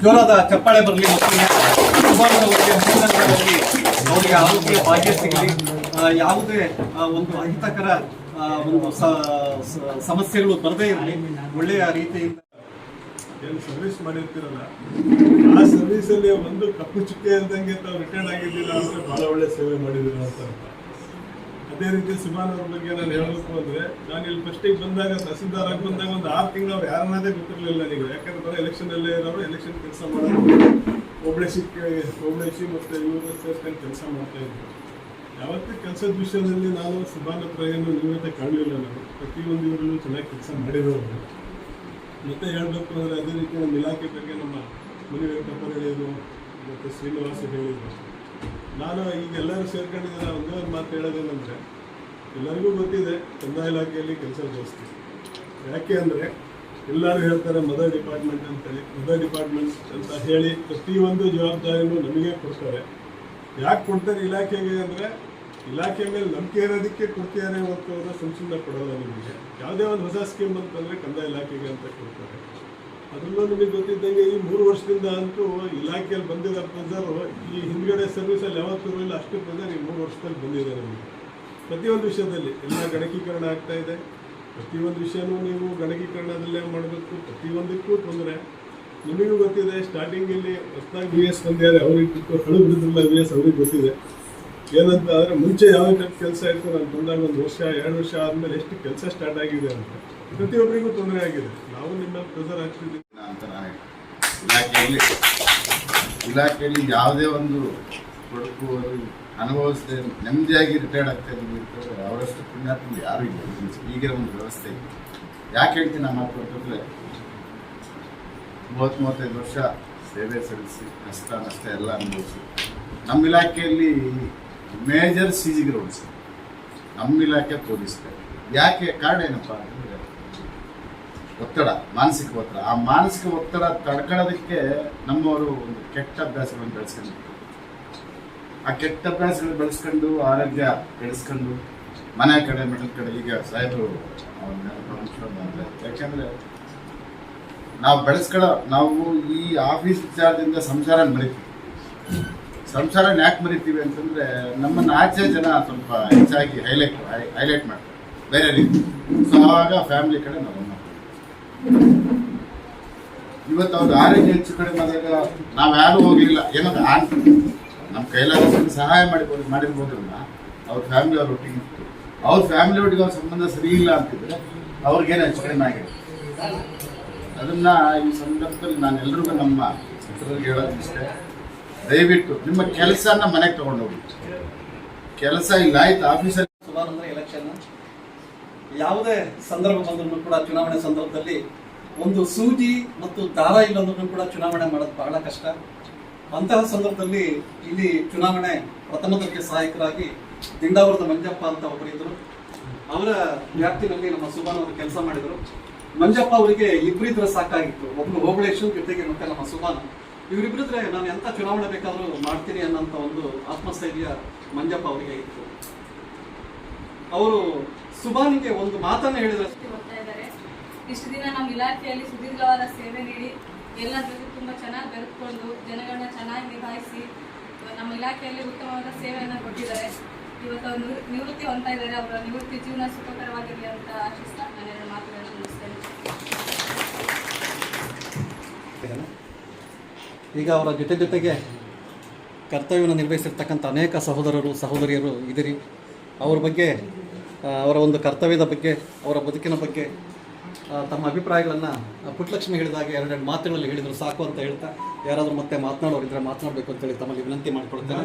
ಜೋರಾದ ಚಪ್ಪಾಳೆ ಬರಲಿ ಮತ್ತು ಅವರಿಗೆ ಆರೋಗ್ಯ ಭಾಗ್ಯ ಸಿಗಲಿ, ಯಾವುದೇ ಒಂದು ಅಹಿತಕರ ಒಂದು ಸಮಸ್ಯೆಗಳು ಬರದೇ ಇರಲಿ, ಒಳ್ಳೆಯ ರೀತಿಯಿಂದ ಏನು ಸರ್ವಿಸ್ ಮಾಡಿರ್ತೀರಲ್ಲ ಆ ಸರ್ವಿಸಲ್ಲಿ ಒಂದು ಕಪ್ಪು ಚುಕ್ಕೆ ಇಲ್ದಂಗೆ ತಾವು ರಿಟೈರ್ಡ್ ಆಗಿದ್ದೀರಾ ಅಂದರೆ ಭಾಳ ಒಳ್ಳೆ ಸೇವೆ ಮಾಡಿದ್ದೀರಾ ಅಂತ. ಅದೇ ರೀತಿ ಸುಭಾನ್ ಅವ್ರ ಬಗ್ಗೆ ನಾನು ಹೇಳಬೇಕು ಅಂದರೆ, ನಾನು ಇಲ್ಲಿ ಫಸ್ಟಿಗೆ ಬಂದಾಗ ತಹಸೀಲ್ದಾರ್ ಆಗಿ ಬಂದಾಗ ಒಂದು 6 ತಿಂಗಳು ಅವ್ರು ಯಾರನ್ನದೇ ಗೊತ್ತಿರಲಿಲ್ಲ ನನಗೆ. ಯಾಕಂದ್ರೆ ಬರೋ ಎಲೆಕ್ಷನಲ್ಲೇ ಇರೋರು ಎಲೆಕ್ಷನ್ ಕೆಲಸ ಮಾಡೋದು, ಓಬಳೇಶಿ ಮತ್ತು ಇವರು ಸೇರ್ಕೊಂಡು ಕೆಲಸ ಮಾಡ್ತಾಯಿದ್ರು. ಯಾವತ್ತೂ ಕೆಲಸದ ವಿಷಯದಲ್ಲಿ ನಾನು ಸುಭಾನ್ ಹತ್ರ ಏನು ನ್ಯೂನತೆ ಕಾಣಲಿಲ್ಲ. ನಾನು ಪ್ರತಿಯೊಂದು ಇವರಲ್ಲೂ ಚೆನ್ನಾಗಿ ಕೆಲಸ ಮಾಡಿರೋರು. ಮತ್ತೆ ಹೇಳಬೇಕು ಅಂದರೆ ಅದೇ ರೀತಿ ನಮ್ಮ ಇಲಾಖೆ ಬಗ್ಗೆ ನಮ್ಮ ಮುನಿವೆಂಕಟಪ್ಪ ಹೇಳಿದರು ಮತ್ತು ಶ್ರೀನಿವಾಸ ಹೇಳಿದರು. ನಾನು ಈಗ ಎಲ್ಲರೂ ಸೇರ್ಕೊಂಡಿದ್ದಾರೆ. ಒಂದೇ ಒಂದು ಮಾತು ಹೇಳೋದೇನೆಂದರೆ, ಎಲ್ಲರಿಗೂ ಗೊತ್ತಿದೆ ಕಂದಾಯ ಇಲಾಖೆಯಲ್ಲಿ ಕೆಲಸ ಜಾಸ್ತಿ. ಯಾಕೆ ಅಂದರೆ ಎಲ್ಲರೂ ಹೇಳ್ತಾರೆ ಮದರ್ ಡಿಪಾರ್ಟ್ಮೆಂಟ್ ಅಂತೇಳಿ, ಮದರ್ ಡಿಪಾರ್ಟ್ಮೆಂಟ್ ಅಂತ ಹೇಳಿ ಪ್ರತಿಯೊಂದು ಜವಾಬ್ದಾರಿನೂ ನಮಗೆ ಕೊಡ್ತಾರೆ. ಯಾಕೆ ಕೊಡ್ತಾರೆ ಇಲಾಖೆಗೆ ಅಂದರೆ, ಇಲಾಖೆ ಮೇಲೆ ನಂಬಿಕೆ ಇರೋದಕ್ಕೆ ಕೊಡ್ತಿದ್ದಾರೆ ಹೊರತು ಅವರು ಸುಮ್ಮನೆ ಕೊಡೋಲ್ಲ. ನಿಮಗೆ ಯಾವುದೇ ಒಂದು ಹೊಸ ಸ್ಕೀಮ್ ಅಂತಂದರೆ ಕಂದಾಯ ಇಲಾಖೆಗೆ ಅಂತ ಕೊಡ್ತಾರೆ. ಅದರಲ್ಲೂ ನಿಮಗೆ ಗೊತ್ತಿದ್ದಂಗೆ ಈ 3 ವರ್ಷದಿಂದ ಅಂತೂ ಇಲಾಖೆಯಲ್ಲಿ ಬಂದಿರೋ ಪ್ರೆಸರು ಈ ಹಿಂದ್ಗಡೆ ಸರ್ವಿಸಲ್ಲಿ ಯಾವತ್ತೂ ಇಲ್ಲ, ಅಷ್ಟು ಪ್ರೆಸರ್ ಈ 3 ವರ್ಷದಲ್ಲಿ ಬಂದಿದೆ ನಮಗೆ. ಪ್ರತಿಯೊಂದು ವಿಷಯದಲ್ಲಿ ಎಲ್ಲ ಗಣಕೀಕರಣ ಆಗ್ತಾ ಇದೆ. ಪ್ರತಿಯೊಂದು ವಿಷಯನೂ ನೀವು ಗಣಕೀಕರಣದಲ್ಲೇ ಮಾಡಬೇಕು. ಪ್ರತಿಯೊಂದಕ್ಕೂ ತೊಂದರೆ. ನಿಮಗೂ ಗೊತ್ತಿದೆ, ಸ್ಟಾರ್ಟಿಂಗಲ್ಲಿ ಹೊಸದಾಗಿ VS ಬಂದಿದ್ದಾರೆ, ಅವ್ರಿಗೆ ಕಳುಬಿಡಿದ್ರಲ್ಲ VS ಅವ್ರಿಗೆ ಗೊತ್ತಿದೆ ಏನಂತ. ಆದರೆ ಮುಂಚೆ ಯಾವ ಟೈಪ್ ಕೆಲಸ ಇತ್ತು, ನಾನು ಬಂದಾಗ 1 ವರ್ಷ 2 ವರ್ಷ ಆದಮೇಲೆ ಎಷ್ಟು ಕೆಲಸ ಸ್ಟಾರ್ಟ್ ಆಗಿದೆ ಅಂತ ಪ್ರತಿಯೊಬ್ಬರಿಗೂ ತೊಂದರೆ ಆಗಿದೆ. ನಾವು ನಿಮ್ಮ ಪ್ರೆಸರ್ ಆಗ್ತಿದ್ದೀವಿ ಅಂತ ನಾನು ಇಲಾಖೆಯಲ್ಲಿ ಯಾವುದೇ ಒಂದು ತೊಡಕು ಅನುಭವಿಸದೆ ನೆಮ್ಮದಿಯಾಗಿ ರಿಟೈರ್ಡ್ ಆಗ್ತಾ ಇದ್ದೀವಿ. ಅವರಷ್ಟು ಪುಣ್ಯಾತ್ಮ ಯಾರೂ ಇಲ್ಲ ಈಗಿರೋ ಒಂದು ವ್ಯವಸ್ಥೆ. ಯಾಕೆ ಹೇಳ್ತೀನಿ ನಮ್ಮ ಮಾತು ಅಂತಂದರೆ, 30-35 ವರ್ಷ ಸೇವೆ ಸಲ್ಲಿಸಿ ಕಷ್ಟ ನಷ್ಟ ಎಲ್ಲ ಅನುಭವಿಸಿ ನಮ್ಮ ಇಲಾಖೆಯಲ್ಲಿ ಮೇಜರ್ CG ಗ್ರೌಂಡ್ಸ್ ನಮ್ಮ ಇಲಾಖೆ ಪೊಲೀಸ್ಗೆ. ಯಾಕೆ ಕಾರಣ ಏನಪ್ಪ ಅಂತಂದರೆ ಒತ್ತಡ, ಮಾನಸಿಕ ಒತ್ತಡ. ಆ ಮಾನಸಿಕ ಒತ್ತಡ ತಡ್ಕೊಳ್ಳೋದಕ್ಕೆ ನಮ್ಮವರು ಒಂದು ಕೆಟ್ಟ ಅಭ್ಯಾಸಗಳನ್ನು ಬೆಳೆಸ್ಕೊಂಡು, ಆ ಕೆಟ್ಟ ಅಭ್ಯಾಸಗಳು ಬೆಳೆಸ್ಕೊಂಡು ಆರೋಗ್ಯ ಬೆಳೆಸ್ಕೊಂಡು ಮನೆ ಕಡೆ ಮೆಟಲ್ ಕಡೆ ಈಗ ಸಾಹೇಬರು ಯಾಕೆಂದರೆ ನಾವು ಈ ಆಫೀಸ್ ವಿಚಾರದಿಂದ ಸಂಸಾರ ಮರಿತೀವಿ. ಸಂಸಾರನ ಯಾಕೆ ಮರಿತೀವಿ ಅಂತಂದರೆ, ನಮ್ಮನ್ನು ಆಚೆ ಜನ ಸ್ವಲ್ಪ ಹೆಚ್ಚಾಗಿ ಹೈಲೈಟ್ ಮಾಡ್ತಾರೆ ಬೇರೆ ರೀತಿ. ಸೊ ಆವಾಗ ಫ್ಯಾಮಿಲಿ ಕಡೆ ನಾವು ಇವತ್ತು ಅವ್ರ ಆರೋಗ್ಯ ಹೆಚ್ಚು ಕಡಿಮೆ ಆದಾಗ ನಾವು ಯಾರೂ ಹೋಗಲಿಲ್ಲ, ಏನೋ ನಮ್ಮ ಕೈಲಾದ ಸಹಾಯ ಮಾಡಿರ್ಬೋದಲ್ಲ. ಅವ್ರ ಫ್ಯಾಮಿಲಿ ಅವ್ರ ಒಟ್ಟಿಗೆ ಇತ್ತು, ಅವ್ರ ಫ್ಯಾಮಿಲಿ ಒಟ್ಟಿಗೆ ಅವ್ರ ಸಂಬಂಧ ಸರಿ ಇಲ್ಲ ಅಂತಿದ್ರೆ ಅವ್ರಿಗೇನು ಹೆಚ್ಚು ಕಡಿಮೆ ಆಗಿದೆ. ಅದನ್ನು ಈ ಸಂದರ್ಭದಲ್ಲಿ ನಾನು ಎಲ್ರಿಗೂ ನಮ್ಮ ಮಿತ್ರರಿಗೆ ಹೇಳೋದು ಇಷ್ಟೇ, ದಯವಿಟ್ಟು ನಿಮ್ಮ ಕೆಲಸನ ಮನೆಗೆ ತಗೊಂಡೋಗಿ. ಕೆಲಸ ಇಲ್ಲ ಆಯ್ತು ಆಫೀಸಲ್ಲಿ. ಸುಮಾರು ಅಂದರೆ ಎಲೆಕ್ಷನ್ ಯಾವುದೇ ಸಂದರ್ಭ ಬಂದ್ರೂ ಕೂಡ, ಚುನಾವಣೆ ಸಂದರ್ಭದಲ್ಲಿ ಒಂದು ಸೂಜಿ ಮತ್ತು ದಾರ ಇಲ್ಲಂದ್ರೂ ಕೂಡ ಚುನಾವಣೆ ಮಾಡೋದು ಬಹಳ ಕಷ್ಟ. ಅಂತಹ ಸಂದರ್ಭದಲ್ಲಿ ಇಲ್ಲಿ ಚುನಾವಣೆ ಪ್ರಥಮ ದರ್ಜೆ ಸಹಾಯಕರಾಗಿ ದಿಂಡಾವರದ ಮಂಜಪ್ಪ ಅಂತ ಒಬ್ಬರಿದ್ದರು. ಅವರ ವ್ಯಾಪ್ತಿನಲ್ಲಿ ನಮ್ಮ ಸುಭಾನ್ ಅವರು ಕೆಲಸ ಮಾಡಿದರು. ಮಂಜಪ್ಪ ಅವರಿಗೆ ಇಬ್ಬರಿದ್ರೆ ಸಾಕಾಗಿತ್ತು, ಒಬ್ಬರು ಹೋಬಳೇಶು ಜೊತೆಗೆ ಮತ್ತೆ ನಮ್ಮ ಸುಭಾನ್. ಇವರಿಬ್ಬರಿದ್ರೆ ನಾನು ಎಂಥ ಚುನಾವಣೆ ಬೇಕಾದರೂ ಮಾಡ್ತೀನಿ ಅನ್ನೋಂಥ ಒಂದು ಆತ್ಮಸ್ಥೈರ್ಯ ಮಂಜಪ್ಪ ಅವರಿಗೆ ಇತ್ತು. ಅವರು ಸುಭಾನಿಗೆ ಒಂದು ಮಾತನ್ನು ಹೇಳಿದ್ರೆ, ಇಷ್ಟು ದಿನ ನಮ್ಮ ಇಲಾಖೆಯಲ್ಲಿ ಸುದೀರ್ಘವಾದ ಸೇವೆ ನೀಡಿ ಎಲ್ಲರ ಜೊತೆ ತುಂಬ ಚೆನ್ನಾಗಿ ಬೆರೆತ್ಕೊಂಡು ಜನಗಳನ್ನ ಚೆನ್ನಾಗಿ ನಿಭಾಯಿಸಿ ನಮ್ಮ ಇಲಾಖೆಯಲ್ಲಿ ಉತ್ತಮವಾದ ಸೇವೆಯನ್ನು ಕೊಟ್ಟಿದ್ದಾರೆ. ಇವತ್ತು ಅವರು ನಿವೃತ್ತಿ ಹೊಂದ್ತಾ ಇದ್ದಾರೆ. ಅವರ ನಿವೃತ್ತಿ ಜೀವನ ಸುಖಕರವಾಗಿರಲಿ ಅಂತ ಆಶಿಸ್ತಾ ನಾನು 2 ಮಾತುಗಳನ್ನು ಮುಗಿಸ್ತೇನೆ. ಈಗ ಅವರ ಜೊತೆಗೆ ಕರ್ತವ್ಯವನ್ನು ನಿರ್ವಹಿಸಿರ್ತಕ್ಕಂಥ ಅನೇಕ ಸಹೋದರಿಯರು ಇದ್ದೀರಿ. ಅವ್ರ ಬಗ್ಗೆ, ಅವರ ಒಂದು ಕರ್ತವ್ಯದ ಬಗ್ಗೆ, ಅವರ ಬದುಕಿನ ಬಗ್ಗೆ ತಮ್ಮ ಅಭಿಪ್ರಾಯಗಳನ್ನು ಪುಟ್ಟಲಕ್ಷ್ಮಿ ಹೇಳಿದಾಗೆ 2 ಮಾತುಗಳಲ್ಲಿ ಹೇಳಿದರು ಸಾಕು ಅಂತ ಹೇಳ್ತಾ, ಯಾರಾದರೂ ಮತ್ತೆ ಮಾತನಾಡೋರಿದ್ರೆ ಮಾತನಾಡಬೇಕು ಅಂತೇಳಿ ತಮ್ಮಲ್ಲಿ ವಿನಂತಿ ಮಾಡಿಕೊಳ್ತೇನೆ.